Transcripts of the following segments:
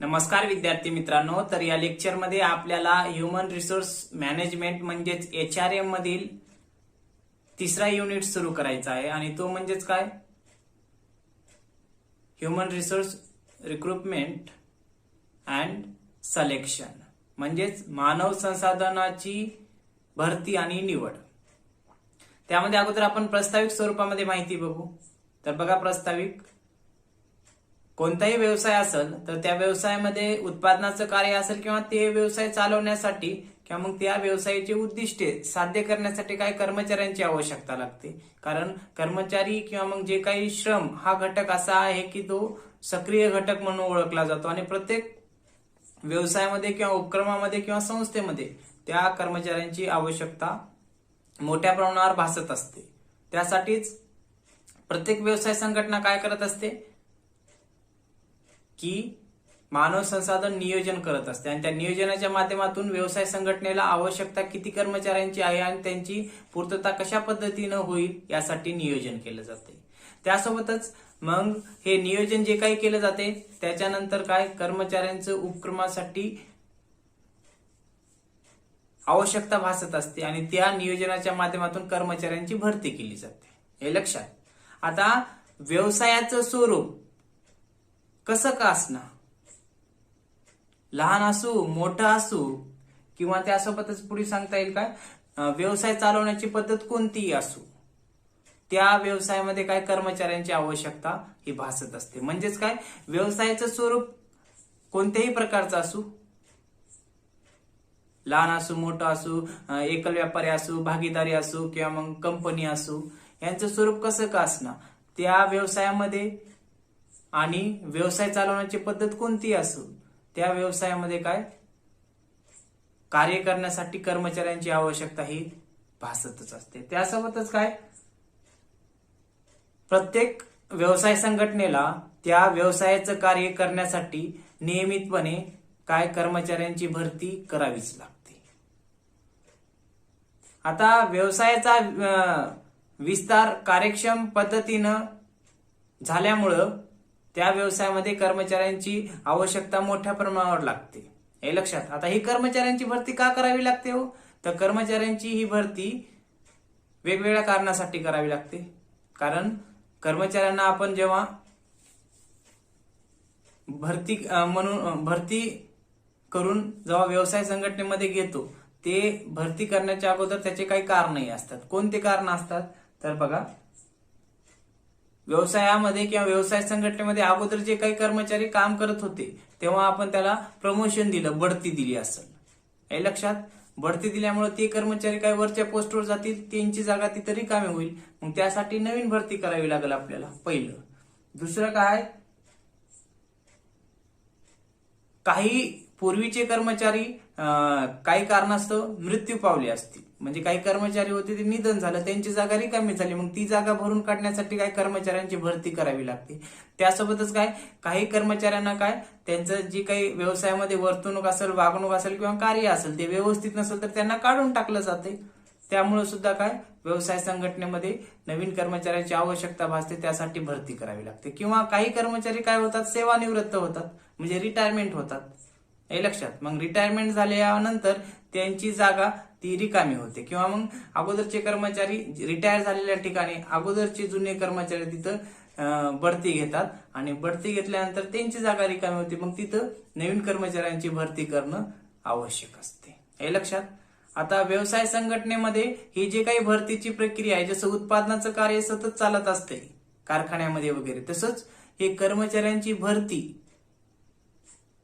नमस्कार विद्यार्थी मित्रांनो, तर या लेक्चरमध्ये आपल्याला ह्यूमन रिसोर्स मॅनेजमेंट म्हणजेच HRM मधील तिसरा युनिट सुरू करायचा आहे आणि तो म्हणजेच काय, human resource recruitment and selection म्हणजेच मानव संसाधनाची भरती आणि निवड। त्यामध्ये अगोदर आपण प्रास्ताविक स्वरूपामध्ये माहिती बघू। तर बघा, प्रास्ताविक कोणताही व्यवसाय असेल तर त्या व्यवसायामध्ये उत्पादनाचं कार्य असेल किंवा ते व्यवसाय चालवण्यासाठी किंवा मग त्या व्यवसायाची उद्दिष्टे साध्य करण्यासाठी काही कर्मचाऱ्यांची आवश्यकता लागते। कारण कर्मचारी किंवा मग जे काही श्रम हा घटक असा आहे की तो सक्रिय घटक म्हणून ओळखला जातो आणि प्रत्येक व्यवसायामध्ये किंवा उपक्रमामध्ये किंवा संस्थेमध्ये त्या कर्मचाऱ्यांची आवश्यकता मोठ्या प्रमाणावर भासत असते। त्यासाठीच प्रत्येक व्यवसाय संघटना काय करत असते की मानव संसाधन नियोजन करत असते आणि त्या नियोजनाच्या माध्यमातून व्यवसाय संघटनेला आवश्यकता किती कर्मचाऱ्यांची आहे आणि त्यांची पूर्तता कशा पद्धतीने होईल यासाठी नियोजन केलं जाते। त्यासोबतच मग हे नियोजन जे काही केलं जाते त्याच्यानंतर काय, कर्मचाऱ्यांचं उपक्रमासाठी आवश्यकता भासत असते आणि त्या नियोजनाच्या माध्यमातून कर्मचाऱ्यांची भरती केली जाते, हे लक्षात। आता व्यवसायाचं स्वरूप कसं का असणार, लहान असू मोठं असू किंवा त्यासोबतच पुढे सांगता येईल काय, व्यवसाय चालवण्याची पद्धत कोणतीही असू, त्या व्यवसायामध्ये काय कर्मचाऱ्यांची आवश्यकता ही भासत असते। म्हणजेच काय, व्यवसायाचं स्वरूप कोणत्याही प्रकारचं असू, लहान असू मोठं असू, एकल व्यापारी असू, भागीदारी असू किंवा मग कंपनी असू, यांचं स्वरूप कसं का असणार, त्या व्यवसायामध्ये आणि व्यवसाय चालवण्याची पद्धत कोणती असो त्या व्यवसायामध्ये काय कार्य करण्यासाठी कर्मचाऱ्यांची आवश्यकता ही भासतच असते। त्यासोबतच काय, प्रत्येक व्यवसाय संघटनेला त्या व्यवसायाचं कार्य करण्यासाठी नियमितपणे काय कर्मचाऱ्यांची भरती करावीच लागते। आता व्यवसायाचा विस्तार कार्यक्षम पद्धतीनं झाल्यामुळं त्या व्यवसायामध्ये कर्मचाऱ्यांची आवश्यकता मोठ्या प्रमाणावर लागते, हे लक्षात। आता ही कर्मचाऱ्यांची भरती का करावी लागते हो, तर कर्मचाऱ्यांची ही भरती वेगवेगळ्या कारणासाठी करावी लागते। कारण कर्मचाऱ्यांना आपण जेव्हा भरती करून जेव्हा व्यवसाय संघटनेमध्ये घेतो ते भरती करण्याच्या अगोदर त्याचे काही कारणही असतात। कोणते कारण असतात तर बघा, व्यवसायामध्ये किंवा व्यवसाय संघटनेमध्ये अगोदर जे काही कर्मचारी काम करत होते तेव्हा आपण त्याला प्रमोशन दिलं, बढती दिली असेल, हे लक्षात। बढती दिल्यामुळे ते कर्मचारी काय वरच्या पोस्टवर जातील, त्यांची जागा तिथे रिकामी होईल, मग त्यासाठी नवीन भरती करावी लागेल आपल्याला, पहिलं। दुसरं काय, काही पूर्वीचे कर्मचारी काही कारणास्तव मृत्यू पावले असतील, म्हणजे काही कर्मचारी होते ते निधन झालं, त्यांची जागा रिकामी झाली, मग ती जागा भरून काढण्यासाठी काय कर्मचाऱ्यांची भरती करावी लागते। त्यासोबतच काय, काही कर्मचाऱ्यांना काय त्यांचं जी काही व्यवसायामध्ये वर्तणूक असेल, वागणूक असेल किंवा कार्य असेल ते व्यवस्थित नसेल तर त्यांना काढून टाकलं जाते। त्यामुळे सुद्धा काय व्यवसाय संघटनेमध्ये नवीन कर्मचाऱ्यांची आवश्यकता भासते, त्यासाठी भरती करावी लागते। किंवा काही कर्मचारी काय होतात, सेवानिवृत्त होतात, म्हणजे रिटायरमेंट होतात, हे लक्षात। मग रिटायरमेंट झाल्यानंतर त्यांची जागा ती रिकामी होते किंवा मग अगोदरचे कर्मचारी रिटायर झालेल्या ठिकाणी अगोदरचे जुने कर्मचारी तिथं बढती घेतात आणि बढती घेतल्यानंतर त्यांची जागा रिकामी होते, मग तिथं नवीन कर्मचाऱ्यांची भरती करणं आवश्यक असते, हे लक्षात। आता व्यवसाय संघटनेमध्ये ही जे काही भरतीची प्रक्रिया आहे, जसं उत्पादनाचं कार्य सतत चालत असते कारखान्यामध्ये वगैरे, तसंच हे कर्मचाऱ्यांची भरती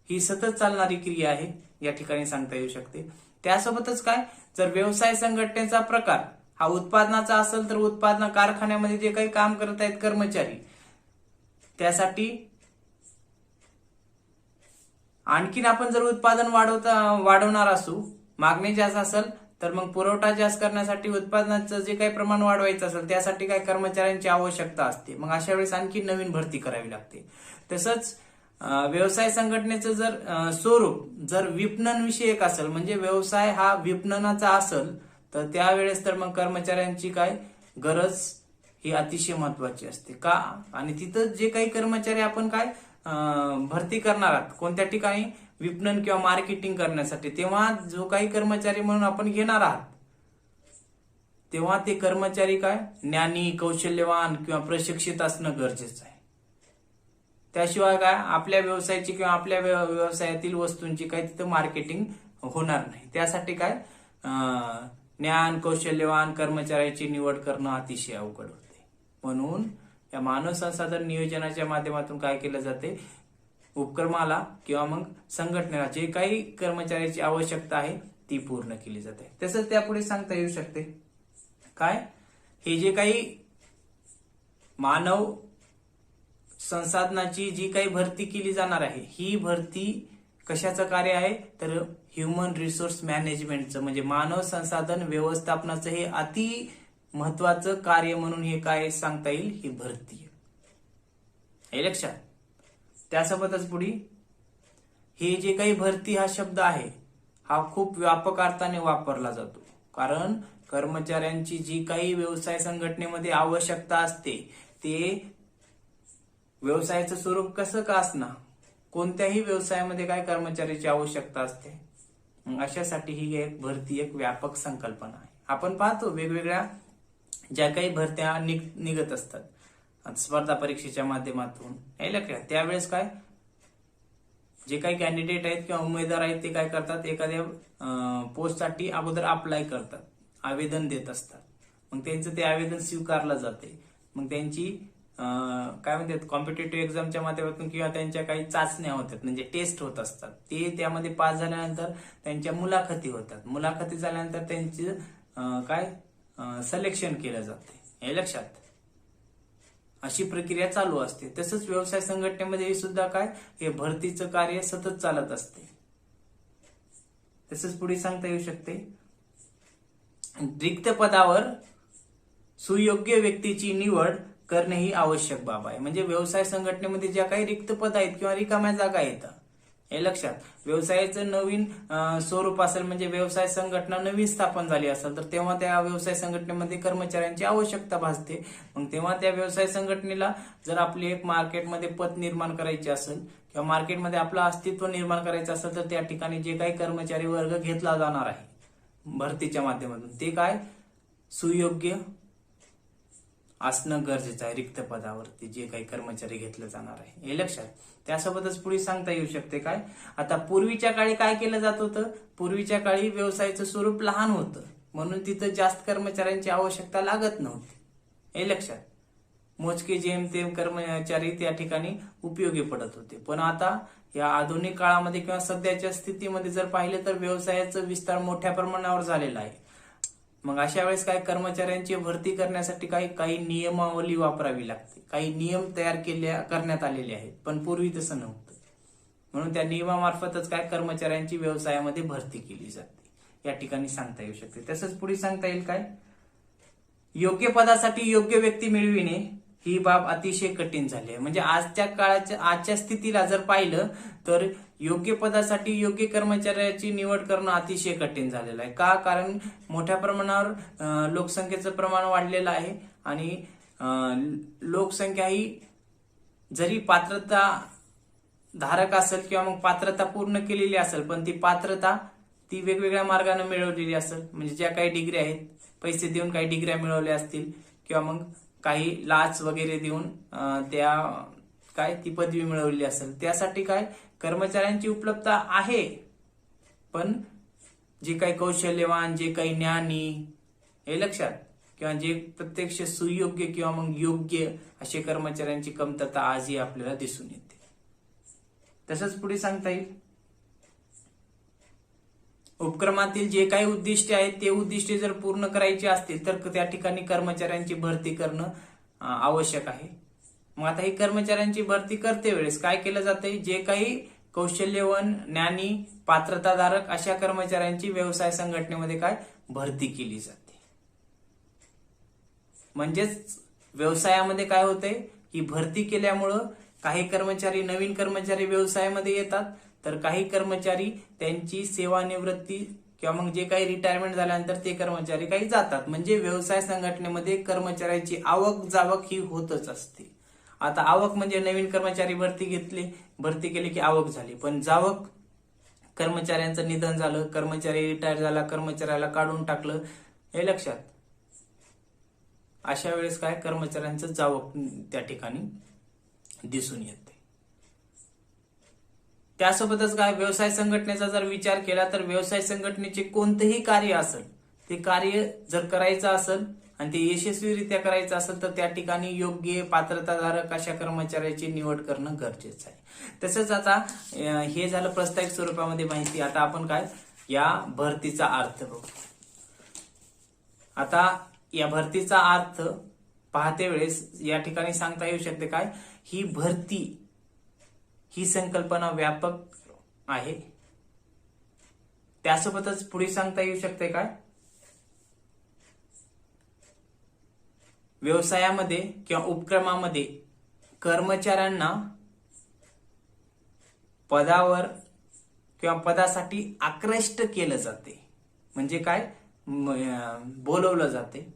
ही सतत चालणारी क्रिया आहे, या ठिकाणी सांगता येऊ शकते। त्यासोबतच काय, जर व्यवसाय संघटनेचा प्रकार हा उत्पादनाचा असेल तर उत्पादन कारखान्यामध्ये जे काही काम करत आहेत कर्मचारी, त्यासाठी आणखीन आपण जर उत्पादन वाढवणार असू, मागणी जास्त असेल तर मग पुरवठा जास्त करण्यासाठी उत्पादनाचं जे काही प्रमाण वाढवायचं असेल त्यासाठी काय कर्मचाऱ्यांची आवश्यकता असते, मग अशा वेळेस आणखी नवीन भरती करावी लागते। तसंच व्यवसाय संघटनेचं जर स्वरूप जर विपणन विषयक असेल, म्हणजे व्यवसाय हा विपणनाचा असेल तर त्यावेळेस तर मग कर्मचाऱ्यांची काय गरज ही अतिशय महत्वाची असते का, आणि तिथं जे काही कर्मचारी आपण काय भरती करणार आहात कोणत्या ठिकाणी विपणन किंवा मार्केटिंग करण्यासाठी, तेव्हा जो काही कर्मचारी म्हणून आपण घेणार आहात तेव्हा ते कर्मचारी काय ज्ञानी, कौशल्यवान किंवा प्रशिक्षित असणं गरजेचं आहे. त्याशिवाय काय आपल्या व्यवसायाची किंवा आपल्या व्यवसायातील वस्तूंची काही तिथं मार्केटिंग होणार नाही. त्यासाठी काय ज्ञान, कौशल्यवान कर्मचाऱ्याची निवड करणं अतिशय अवघड होते. म्हणून या मानव संसाधन नियोजनाच्या माध्यमातून काय केलं जाते, उपक्रमाला किंवा मग संघटनेला जे काही कर्मचाऱ्याची आवश्यकता आहे ती पूर्ण केली जाते. तसंच त्यापुढे सांगता येऊ शकते काय, हे जे काही मानव संसाधनाची जी काही भरती केली जाणार आहे ही भरती कशाचं कार्य आहे तर ह्युमन रिसोर्स मॅनेजमेंटचं म्हणजे मानव संसाधन व्यवस्थापनाचं हे अति महत्वाचं कार्य म्हणून हे काय सांगता येईल, ही भरती आहे. हे लक्षात. त्यासोबतच पुढे हे जे काही भरती हा शब्द आहे हा खूप व्यापक अर्थाने वापरला जातो. कारण कर्मचाऱ्यांची जी काही व्यवसाय संघटनेमध्ये आवश्यकता असते ते व्यवसायाचं स्वरूप कसं का असणार, कोणत्याही व्यवसायामध्ये काय कर्मचाऱ्याची आवश्यकता असते. अशासाठी ही एक भरती एक व्यापक संकल्पना आहे. आपण पाहतो वेगवेगळ्या ज्या काही भरत्या निघत असतात स्पर्धा परीक्षेच्या माध्यमातून, हे लक्षात. त्यावेळेस काय जे काही कॅन्डिडेट आहेत किंवा उमेदवार आहेत ते काय करतात, एखाद्या पोस्टसाठी अगोदर अप्लाय करतात, आवेदन देत असतात. मग त्यांचं ते आवेदन स्वीकारलं जाते. मग त्यांची काय म्हणतात कॉम्पिटेटिव्ह एक्झामच्या माध्यमातून किंवा त्यांच्या काही चाचण्या होतात म्हणजे टेस्ट होत असतात. ते त्यामध्ये पास झाल्यानंतर त्यांच्या मुलाखती होतात. मुलाखती झाल्यानंतर त्यांची काय सिलेक्शन केलं जाते. हे लक्षात. अशी प्रक्रिया चालू असते. तसंच व्यवसाय संघटनेमध्ये सुद्धा काय हे भरतीचं कार्य सतत चालत असते. तसंच पुढे सांगता येऊ शकते रिक्त पदावर सुयोग्य व्यक्तीची निवड करणे ही आवश्यक बाब आहे. म्हणजे व्यवसाय संघटनेमध्ये ज्या काही रिक्त पद आहेत किंवा रिकाम्या जागा येतात, हे लक्षात. व्यवसायाचं नवीन स्वरूप असेल म्हणजे व्यवसाय संघटना नवीन स्थापन झाली असेल तर तेव्हा त्या व्यवसाय संघटनेमध्ये कर्मचाऱ्यांची आवश्यकता भासते. मग तेव्हा त्या व्यवसाय संघटनेला जर आपली एक मार्केटमध्ये पत निर्माण करायची असेल किंवा मार्केटमध्ये आपलं अस्तित्व निर्माण करायचं असेल तर त्या ठिकाणी जे काही कर्मचारी वर्ग घेतला जाणार आहे भरतीच्या माध्यमातून ते काय सुयोग्य असणं गरजेचं आहे. रिक्त पदावरती जे काही कर्मचारी घेतलं जाणार आहे हे लक्षात. त्यासोबतच पुढे सांगता येऊ शकते काय, आता पूर्वीच्या काळी काय केलं जात होतं, पूर्वीच्या काळी व्यवसायाचं स्वरूप लहान होतं म्हणून तिथं जास्त कर्मचाऱ्यांची आवश्यकता लागत नव्हती. हे लक्षात. मोजके जेमतेम कर्मचारी त्या ठिकाणी उपयोगी पडत होते. पण आता या आधुनिक काळामध्ये किंवा सध्याच्या स्थितीमध्ये जर पाहिलं तर व्यवसायाचं विस्तार मोठ्या प्रमाणावर झालेला आहे. मग अशा वेळेस काय कर्मचाऱ्यांची भरती करण्यासाठी काही नियमावली वापरावी लागते. काही नियम तयार करण्यात आलेले आहेत. पण पूर्वी तसं नव्हतं. म्हणून त्या नियमामार्फतच काय कर्मचाऱ्यांची व्यवसायामध्ये भरती केली जाते या ठिकाणी सांगता येऊ शकते. तसंच पुढे सांगता येईल काय, योग्य पदासाठी योग्य व्यक्ती मिळविणे ही बाब अतिशय कठीण झाली आहे. म्हणजे आजच्या स्थितीला जर पाहिलं तर योग्य पदासाठी योग्य कर्मचाऱ्याची निवड करणं अतिशय कठीण झालेलं आहे. का, कारण मोठ्या प्रमाणावर लोकसंख्येचं प्रमाण वाढलेलं आहे आणि लोकसंख्या ही जरी पात्रता धारक असेल किंवा मग पात्रता पूर्ण केलेली असेल पण ती पात्रता ती वेगवेगळ्या मार्गाने मिळवलेली असेल. म्हणजे ज्या काही डिग्री आहेत पैसे देऊन काही डिग्र्या मिळवल्या असतील किंवा मग काही लाच वगैरे देऊन त्या काय ती पदवी मिळवली असेल. त्यासाठी काय कर्मचाऱ्यांची उपलब्धता आहे पण जे काही कौशल्यवान जे काही ज्ञानी हे लक्षात किंवा जे प्रत्यक्ष सुयोग्य किंवा मग योग्य असे कर्मचाऱ्यांची कमतरता आजही आपल्याला दिसून येते. तसंच पुढे सांगता येईल उपक्रमातील जे काही उद्दिष्टे आहेत ते उद्दिष्टे जर पूर्ण करायची असतील तर त्या ठिकाणी कर्मचाऱ्यांची भरती करणं आवश्यक आहे. मग आता ही कर्मचाऱ्यांची भरती करते वेळेस काय केलं जाते, जे काही कौशल्यवान ज्ञानी पात्रताधारक अशा कर्मचाऱ्यांची व्यवसाय संघटनेमध्ये काय भरती केली जाते. म्हणजेच व्यवसायामध्ये काय होते ही भरती केल्यामुळं काही कर्मचारी नवीन कर्मचारी व्यवसायामध्ये येतात तर काही कर्मचारी त्यांची सेवानिवृत्ती किंवा मग जे काही रिटायरमेंट झाल्यानंतर ते कर्मचारी काही जातात. म्हणजे व्यवसाय संघटनेमध्ये कर्मचाऱ्यांची आवक जावक ही होतच असते. आता आवक म्हणजे नवीन कर्मचारी भरती केली की आवक झाली, पण जावक कर्मचाऱ्यांचं निधन झालं, कर्मचारी रिटायर झाला, कर्मचाऱ्याला काढून टाकलं, हे लक्षात. अशा वेळेस काय कर्मचाऱ्यांचं जावक त्या ठिकाणी दिसून येते. त्यासोबतच काय व्यवसाय संघटनेचा जर विचार केला तर व्यवसाय संघटनेचे कोणतेही कार्य असेल, ते कार्य जर करायचं असेल आणि ते यशस्वीरित्या करायचं असेल तर त्या ठिकाणी योग्य पात्रताधारक अशा कर्मचाऱ्याची निवड करणं गरजेचं आहे. तसंच आता हे झालं प्रस्तावित स्वरूपामध्ये माहिती. आता आपण काय या भरतीचा अर्थ बघू. आता या भरतीचा अर्थ पाहते वेळेस या ठिकाणी सांगता येऊ शकते काय, ही भरती ही संकल्पना व्यापक आहे. त्यासोबतच पुढे सांगता येऊ शकते काय, व्यवसायामध्ये किंवा उपक्रमामध्ये कर्मचाऱ्यांना पदावर किंवा पदासाठी आकृष्ट केलं जाते. म्हणजे काय, बोलवलं जाते,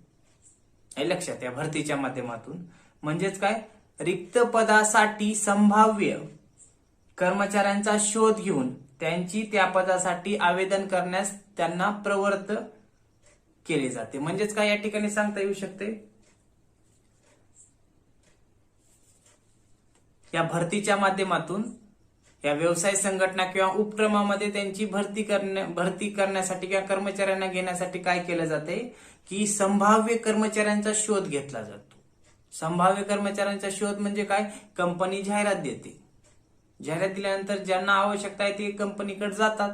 हे लक्षात या भरतीच्या माध्यमातून. म्हणजेच काय, रिक्त पदासाठी संभाव्य कर्मचाऱ्यांचा शोध घेऊन त्यांची त्या पदासाठी आवेदन करण्यास त्यांना प्रवृत्त केले जाते. म्हणजेच काय या ठिकाणी सांगता येऊ शकते, या भरतीच्या माध्यमातून या व्यवसाय संघटना किंवा उपक्रमामध्ये त्यांची भरती करण्यासाठी किंवा कर्मचाऱ्यांना घेण्यासाठी काय केलं जाते की संभाव्य कर्मचाऱ्यांचा शोध घेतला जातो. संभाव्य कर्मचाऱ्यांचा शोध म्हणजे काय, कंपनी जाहिरात देते. जाहिरात दिल्यानंतर ज्यांना आवश्यकता आहे ते कंपनीकडे जातात,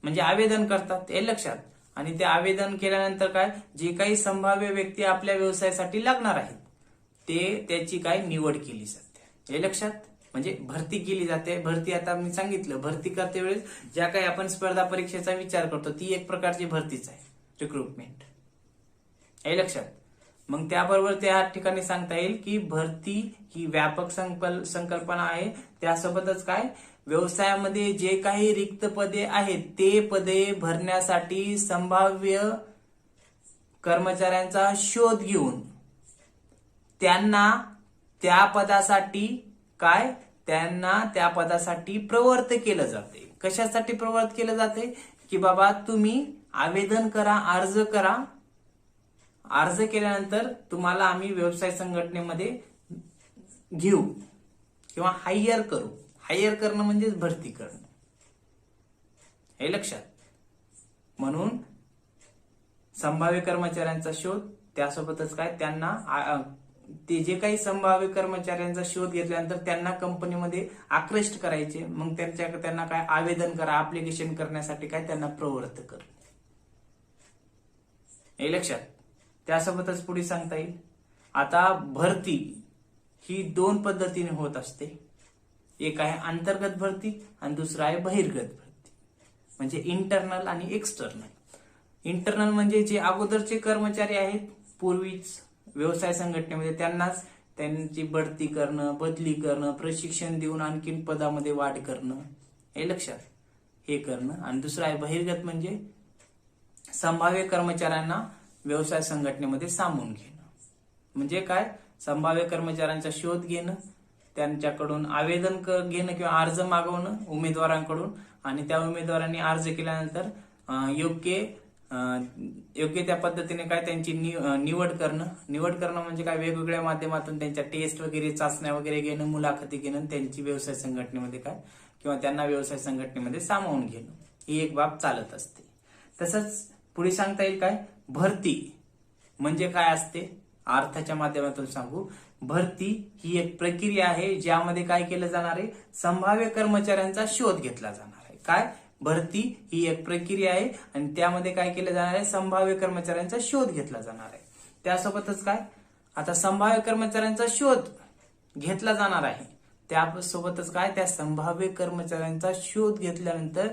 म्हणजे आवेदन करतात, हे लक्षात. आणि ते आवेदन केल्यानंतर काय, जे काही संभाव्य व्यक्ती आपल्या व्यवसायासाठी लागणार आहेत ते त्याची काय निवड केली जाते, हे लक्षात. म्हणजे भरती केली जाते. भरती आता मी सांगितलं, भरती करते वेळेस ज्या काही आपण स्पर्धा परीक्षेचा विचार करतो ती एक प्रकारची भरतीच आहे, रिक्रुटमेंट, हे लक्षात. मग त्याबरोबर त्या ठिकाणी सांगता येईल की भरती ही व्यापक संकल्पना आहे. त्यासोबतच काय, व्यवसायामध्ये जे काही रिक्त पदे आहेत ते पदे भरण्यासाठी संभाव्य कर्मचाऱ्यांचा शोध घेऊन त्यांना त्या पदासाठी प्रवृत्त केलं जाते. कशासाठी प्रवृत्त केलं जाते की बाबा तुम्ही आवेदन करा, अर्ज करा, अर्ज केल्यानंतर तुम्हाला आम्ही व्यवसाय संघटनेमध्ये घेऊ किंवा हायर करू. हायर करणं म्हणजे भरती करणं, हे लक्षात. म्हणून संभाव्य कर्मचाऱ्यांचा शोध, त्यासोबतच काय त्यांना ते जे काही संभाव्य कर्मचाऱ्यांचा शोध घेतल्यानंतर त्यांना कंपनीमध्ये आकृष्ट करायचे, मग त्यांना काय आवेदन करा, ऍप्लिकेशन करण्यासाठी काय त्यांना प्रवृत्त करणे, हे लक्षात. त्यासोबतच पुढे सांगता येईल, आता भरती ही 2 पद्धतीने होत असते. एक आहे अंतर्गत भरती आणि दुसरा आहे बहिर्गत भरती, म्हणजे इंटरनल आणि एक्सटर्नल. इंटरनल म्हणजे जे अगोदरचे कर्मचारी आहेत पूर्वीच व्यवसाय संघटनेमध्ये त्यांनाच त्यांची बढती करणं, बदली करणं, प्रशिक्षण देऊन आणखीन पदामध्ये वाढ करणं, हे लक्षात, हे करणं. आणि दुसरं आहे बहिर्गत म्हणजे संभाव्य कर्मचाऱ्यांना व्यवसाय संघटनेमध्ये सामावून घेणं. म्हणजे काय, संभाव्य कर्मचाऱ्यांचा शोध घेणं, त्यांच्याकडून आवेदन घेणं किंवा अर्ज मागवणं उमेदवारांकडून, आणि त्या उमेदवारांनी अर्ज केल्यानंतर योग्य त्या पद्धतीने काय त्यांची निवड करणं म्हणजे काय, वेगवेगळ्या माध्यमातून त्यांच्या टेस्ट वगैरे, चाचण्या वगैरे घेणं, मुलाखती घेणं, त्यांची व्यवसाय संघटनेमध्ये काय किंवा त्यांना व्यवसाय संघटनेमध्ये सामावून घेणं, ही एक बाब चालत असते. तसंच पुढे सांगता येईल काय, भरती म्हणजे काय असते, अर्थाच्या माध्यमातून सांगू. भरती ही एक प्रक्रिया आहे ज्यामध्ये काय केलं जाणार आहे, संभाव्य कर्मचाऱ्यांचा शोध घेतला जाणार आहे. काय, भरती ही एक प्रक्रिया आहे आणि त्यामध्ये काय केलं जाणार आहे, संभाव्य कर्मचाऱ्यांचा शोध घेतला जाणार आहे. त्यासोबतच काय, आता संभाव्य कर्मचाऱ्यांचा शोध घेतला जाणार आहे, त्यासोबतच काय, त्या संभाव्य कर्मचाऱ्यांचा शोध घेतल्यानंतर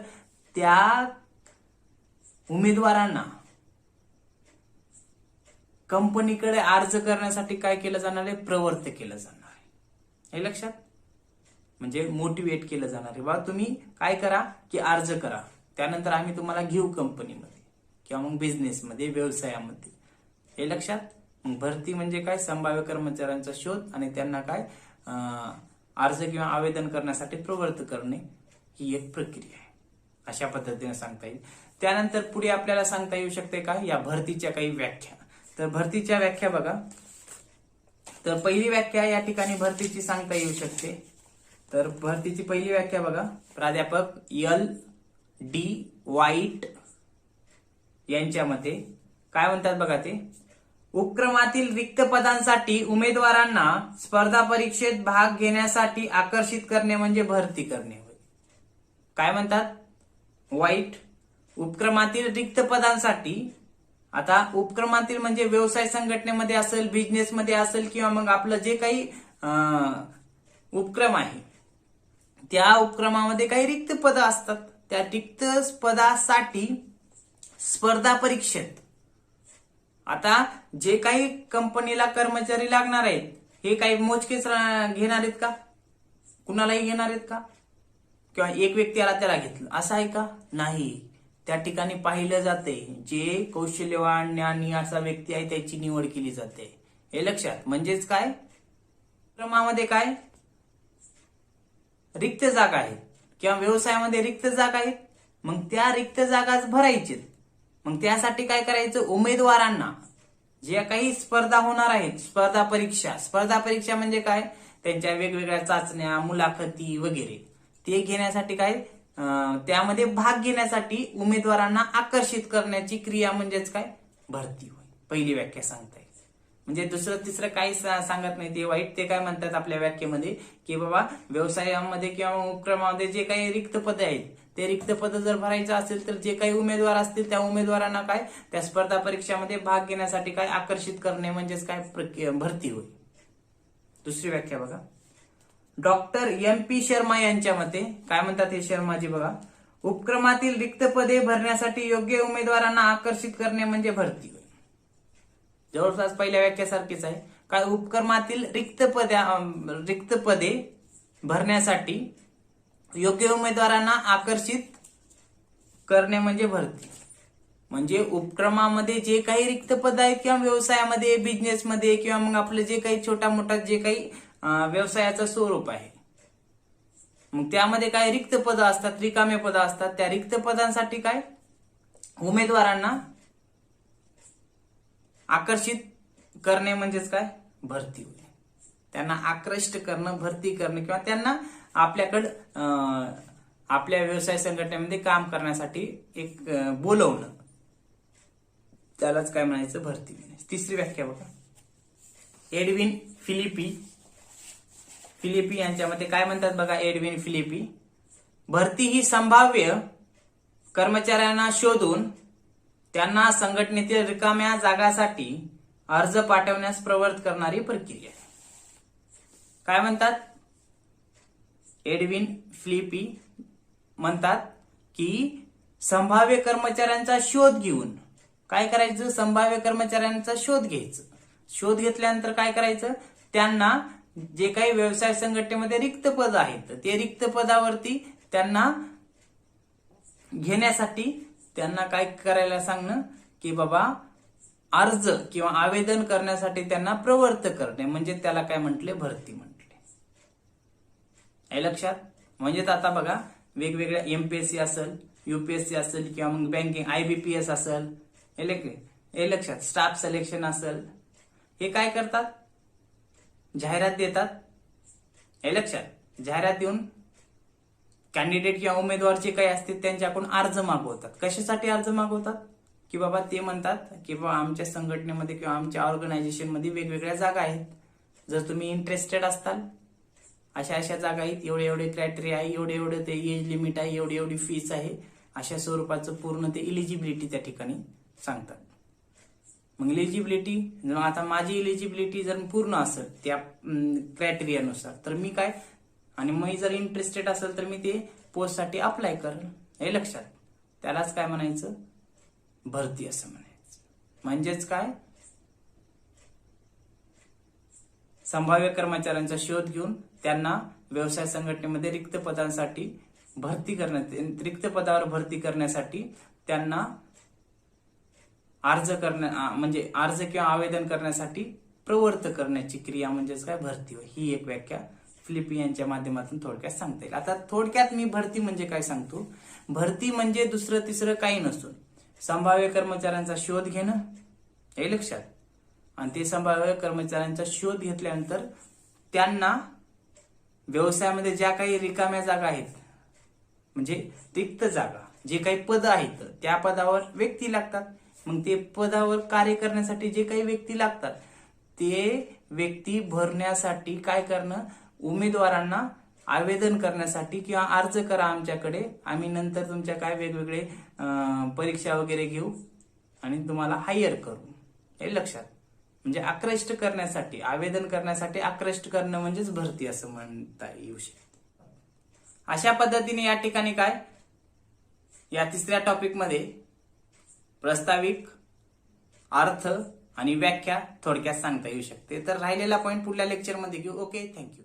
त्या उमेदवारांना कंपनीकडे अर्ज करण्यासाठी काय केलं जाणार आहे, प्रवृत्त केलं जाणार आहे, हे लक्षात. म्हणजे मोटिवेट केलं जाणार आहे, बा तुम्ही काय करा की अर्ज करा, त्यानंतर आम्ही तुम्हाला घेऊ कंपनीमध्ये किंवा मग बिझनेसमध्ये, व्यवसायामध्ये, हे लक्षात. मग भरती म्हणजे काय, संभाव्य कर्मचाऱ्यांचा शोध आणि त्यांना काय अर्ज किंवा आवेदन करण्यासाठी प्रवृत्त करणे ही एक प्रक्रिया आहे, अशा पद्धतीने सांगता येईल. त्यानंतर पुढे आपल्याला सांगता येऊ शकते का या भरतीच्या काही व्याख्या. तर भरतीच्या व्याख्या बघा. तर पहिली व्याख्या या ठिकाणी भरतीची सांगता येऊ शकते. तर भरतीची पहिली व्याख्या बघा, प्राध्यापक L.D. व्हाईट यांच्या मते काय म्हणतात बघा ते, उपक्रमातील रिक्त पदांसाठी उमेदवारांना स्पर्धा परीक्षेत भाग घेण्यासाठी आकर्षित करणे म्हणजे भरती करणे होय. काय म्हणतात व्हाईट, उपक्रमातील रिक्त पदांसाठी, आता उपक्रमातील म्हणजे व्यवसाय संघटनेमध्ये असेल, बिझनेसमध्ये असेल किंवा मग आपलं जे काही उपक्रम आहे त्या उपक्रमामध्ये काही रिक्त पदं असतात. त्या रिक्त पदासाठी स्पर्धा परीक्षेत, आता जे काही कंपनीला कर्मचारी लागणार आहेत हे काही मोजकेच घेणार आहेत का, कुणालाही घेणार आहेत का, किंवा एक व्यक्ती आला त्याला घेतलं असं आहे का, नाही. त्या ठिकाणी पाहिलं जाते जे कौशल्यवान ज्ञानी असा व्यक्ती आहे त्याची निवड केली जाते, हे लक्षात. म्हणजेच काय, क्रमामध्ये काय रिक्त जागा आहेत किंवा व्यवसायामध्ये रिक्त जागा आहेत, मग त्या रिक्त जागाच भरायचे. मग त्यासाठी काय करायचं, उमेदवारांना ज्या काही स्पर्धा होणार आहेत, स्पर्धा परीक्षा म्हणजे काय, त्यांच्या वेगवेगळ्या चाचण्या, मुलाखती वगैरे ते घेण्यासाठी काय, त्यामध्ये भाग घेण्यासाठी उमेदवारांना आकर्षित करण्याची क्रिया म्हणजेच काय, भरती होय. पहिली व्याख्या सांगता येईल. म्हणजे दुसरं तिसरं काही सांगत नाही ते व्हाईट. ते काय म्हणतात आपल्या व्याख्येमध्ये की बाबा व्यवसायामध्ये किंवा उपक्रमामध्ये जे काही रिक्त पदे आहेत ते रिक्त पद जर भरायचं असेल तर जे काही उमेदवार असतील त्या उमेदवारांना काय त्या स्पर्धा परीक्षामध्ये भाग घेण्यासाठी काय आकर्षित करणे म्हणजेच काय भरती होय. दुसरी व्याख्या बघा, डॉक्टर M.P. शर्मा यांच्या मते काय म्हणतात हे शर्माजी बघा, उपक्रमातील रिक्त पदे भरण्यासाठी योग्य उमेदवारांना आकर्षित करणे म्हणजे भरती होय. जवळपास पहिल्या व्याख्यासारखीच आहे. काय, उपक्रमातील रिक्त पदे भरण्यासाठी योग्य उमेदवारांना आकर्षित करणे म्हणजे भरती. म्हणजे उपक्रमामध्ये जे काही रिक्त पद आहेत किंवा व्यवसायामध्ये, बिझनेसमध्ये किंवा मग आपलं जे काही छोटा मोठा जे काही व्यवसायाचं स्वरूप आहे, मग त्यामध्ये काय रिक्त पदं असतात, रिकामे पदं असतात. त्या रिक्त पदांसाठी काय उमेदवारांना आकर्षित करणे म्हणजेच काय भरती होय. त्यांना आकृष्ट करणं, भरती करणं किंवा त्यांना आपल्याकडं आपल्या व्यवसाय संघटनेमध्ये काम करण्यासाठी एक बोलवणं, त्यालाच काय म्हणायचं भरती म्हणायचं. तिसरी व्याख्या बघा, एडविन फिलिपी यांच्या मते काय म्हणतात बघा, एडविन फिलिपी, भरती ही संभाव्य कर्मचाऱ्यांना शोधून त्यांना संघटनेतील रिकाम्या जागासाठी अर्ज पाठवण्यास प्रवृत्त करणारी प्रक्रिया. काय म्हणतात एडविन फिलिपी म्हणतात की संभाव्य कर्मचाऱ्यांचा शोध घेऊन काय करायचं, संभाव्य कर्मचाऱ्यांचा शोध घ्यायचं. शोध घेतल्यानंतर काय करायचं, त्यांना जे काही व्यवसाय संघटनेमध्ये रिक्त पद आहेत ते रिक्त पदावरती त्यांना घेण्यासाठी त्यांना काय करायला सांगणं की बाबा अर्ज किंवा आवेदन करण्यासाठी त्यांना प्रवृत्त करणे म्हणजे त्याला काय म्हटले, भरती म्हटले. हे लक्षात. म्हणजे आता बघा वेगवेगळ्या MPSC असेल, UPSC असेल किंवा मग बँकिंग IBPS असेल, हे लक्षात, स्टाफ सिलेक्शन असेल, हे काय करतात, जाहिरात देतात. हे लक्षात, जाहिरात देऊन कॅन्डिडेट किंवा उमेदवार जे काही असतील त्यांच्याकडून अर्ज मागवतात. कशासाठी अर्ज मागवतात की बाबा ते म्हणतात की बाबा आमच्या संघटनेमध्ये किंवा आमच्या ऑर्गनायझेशनमध्ये वेगवेगळ्या जागा आहेत, जर तुम्ही इंटरेस्टेड असताल अशा जागा आहेत, एवढे क्रायटेरिया आहे, एवढे ते एज लिमिट आहे, एवढी फीस आहे, अशा स्वरूपाचं पूर्ण ते इलिजिबिलिटी त्या ठिकाणी सांगतात. मग इलिजिबिलिटी, आता माझी इलिजिबिलिटी जर पूर्ण असेल त्या क्रायटेरियानुसार तर मी काय, आणि मी जर इंटरेस्टेड असेल तर मी ते पोस्टसाठी अप्लाय करेल. हे लक्षात, त्यालाच काय म्हणायचं, भरती असं म्हणायचं. म्हणजेच काय, संभाव्य कर्मचाऱ्यांचा शोध घेऊन त्यांना व्यवसाय संघटनेमध्ये रिक्त पदांसाठी भरती करण्यात, रिक्त पदावर भरती करण्यासाठी त्यांना म्हणजे अर्ज किंवा आवेदन करण्यासाठी प्रवृत्त करण्याची क्रिया म्हणजेच काय, भरती होय. ही एक व्याख्या फिलिप यांच्या माध्यमातून थोडक्यात सांगता येईल. आता थोडक्यात मी भरती म्हणजे काय सांगतो. भरती म्हणजे दुसरं तिसरं काही नसून संभाव्य कर्मचाऱ्यांचा शोध घेणं, हे लक्षात. आणि ते संभाव्य कर्मचाऱ्यांचा शोध घेतल्यानंतर त्यांना व्यवसायामध्ये ज्या काही रिकाम्या जागा आहेत, म्हणजे रिक्त जागा, जे काही पद आहेत, त्या पदावर व्यक्ती लागतात. मग ते पदावर कार्य करण्यासाठी जे काही व्यक्ती लागतात ते व्यक्ती भरण्यासाठी काय करणं, उमेदवारांना आवेदन करण्यासाठी किंवा अर्ज करा आमच्याकडे, आम्ही नंतर तुमच्या काय वेगवेगळे परीक्षा वगैरे घेऊ आणि तुम्हाला हायर करू, हे लक्षात. म्हणजे आकृष्ट करण्यासाठी, आवेदन करण्यासाठी आकृष्ट करणं म्हणजेच भरती असं म्हणता येऊ शकते. अशा पद्धतीने या ठिकाणी काय, या तिसऱ्या टॉपिकमध्ये प्रस्ताविक, अर्थ आणि व्याख्या थोडक्यात सांगता येऊ शकते. तर राहिलेला पॉईंट पुढल्या लेक्चरमध्ये घेऊ. Okay, thank you.